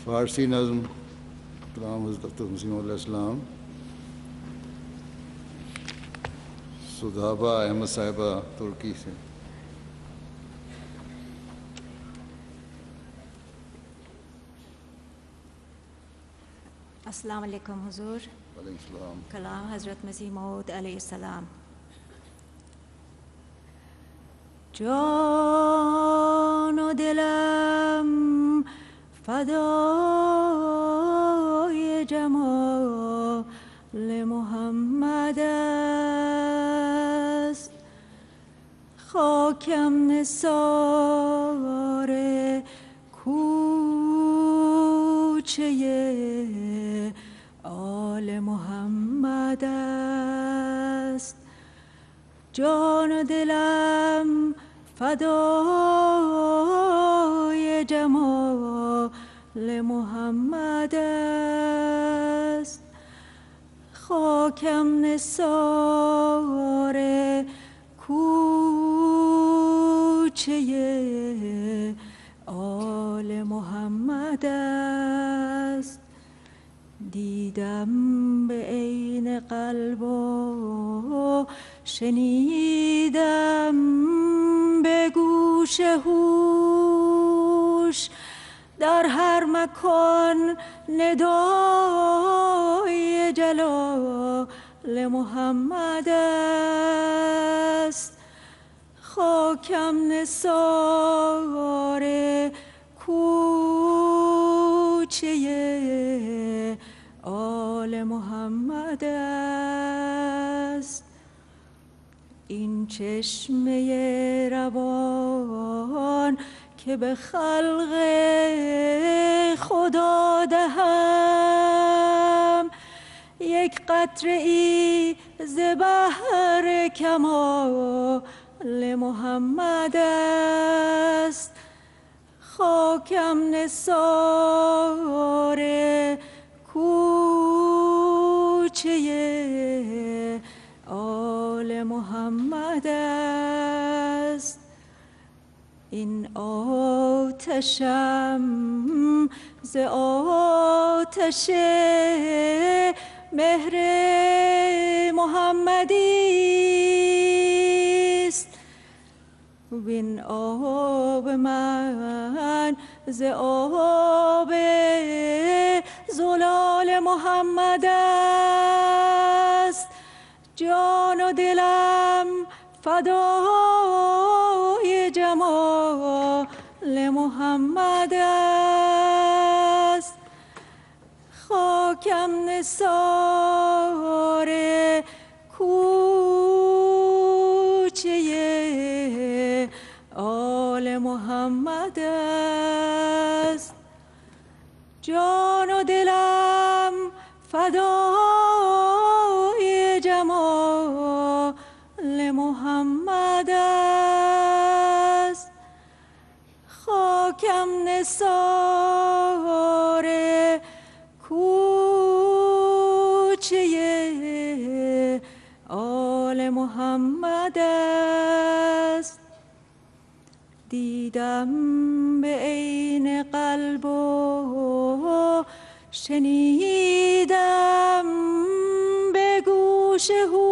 फारसी नज़्म कलाम हज़रत मसीह अलैहिस्सलाम सुधाबा अहमद साहिबा तुर्की से। अस्सलाम वालेकुम हुजूर। वालेकुम कलाम हज़रत मसीह मऊद अलैहिस्सलाम। جان و دلم فدای جمال محمد است، خاکم نثار کوچه آل محمد است. جان و دلم فدای جمال محمد است، خاکم نثار کوچه آل محمد است. دیدم به عین قلب و شنیدم به گوش هوش، در هر مکان ندای جلال محمد است، خاکم نثار کوچه آل محمد است. این چشمه روان که به خلق خدا دهم، یک قطره ای ز بحر کمال محمد است، خاکم نثار کوچه آل محمد است. این آتشم ز آتش مهر محمدی است، وین آب من ز آب زلال محمد است. جان و دلم فدای جمال محمد است، خاکم نثار کوچه آل محمد است. جان و دلم فدای جمال محمد است، خاکم نثار کوچه آل محمد است. دیدم به عین قلب و شنیدم به گوش هوش،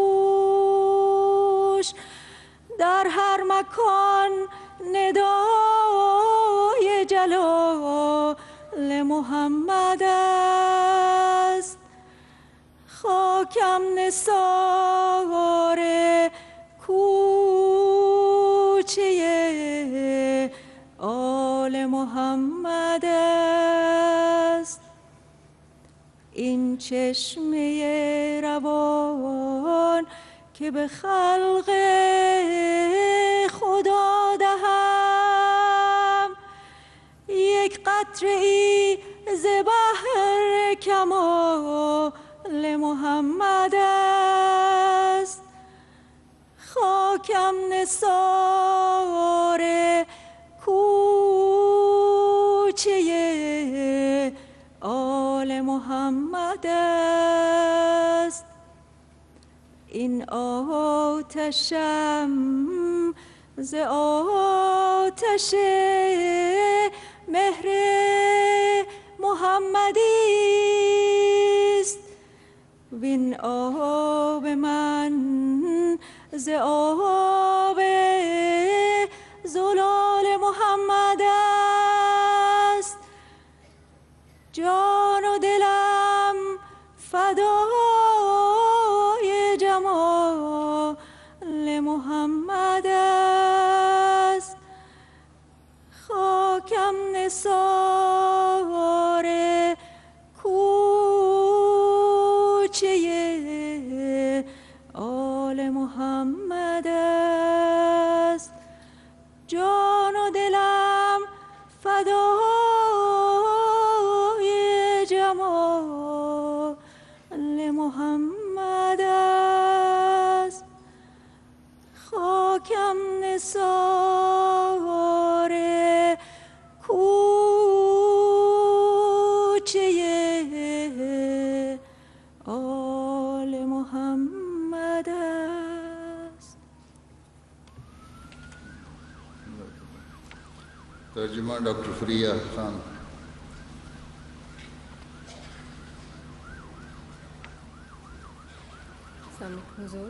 در هر مکان ندای جلال محمد است، خاکم نثار کوچه آل محمد است. این چشمه روان که به خلق خدا دهم، یک قطره ای ز بحر کمال محمد است، خاکم نثار کوچه آل محمد است. این آتشم ز آتش مهر محمد جان و دلم فدای جمال محمد است، خاکم نثار کوچه آل محمد است. جان و دلم فدای جمال محمد است، خاکم نثار کوچه آل محمد است. ترجمہ ڈاکٹر فریہ خان. حضور.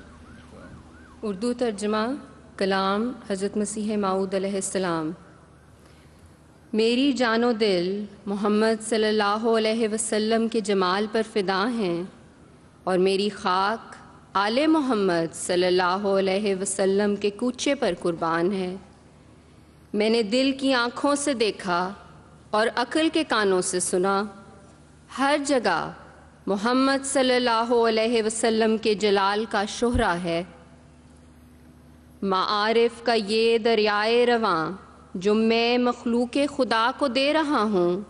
اردو ترجمہ کلام حضرت مسیح موعود علیہ السلام. میری جان و دل محمد صلی اللہ علیہ وسلم کے جمال پر فدا ہیں، اور میری خاک آل محمد صلی اللہ علیہ وسلم کے کوچے پر قربان ہے. میں نے دل کی آنکھوں سے دیکھا اور عقل کے کانوں سے سنا، ہر جگہ محمد صلی اللہ علیہ وسلم کے جلال کا شہرہ ہے. معارف کا یہ دریائے رواں جو میں مخلوق خدا کو دے رہا ہوں،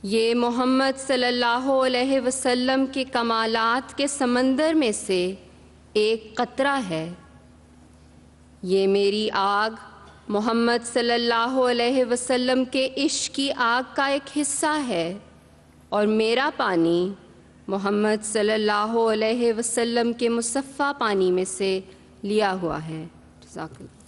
یہ محمد صلی اللہ علیہ وسلم کے کمالات کے سمندر میں سے ایک قطرہ ہے. یہ میری آگ محمد صلی اللہ علیہ وسلم کے عشق کی آگ کا ایک حصہ ہے، اور میرا پانی محمد صلی اللہ علیہ وسلم کے مصفہ پانی میں سے لیا ہوا ہے. جزاک اللہ.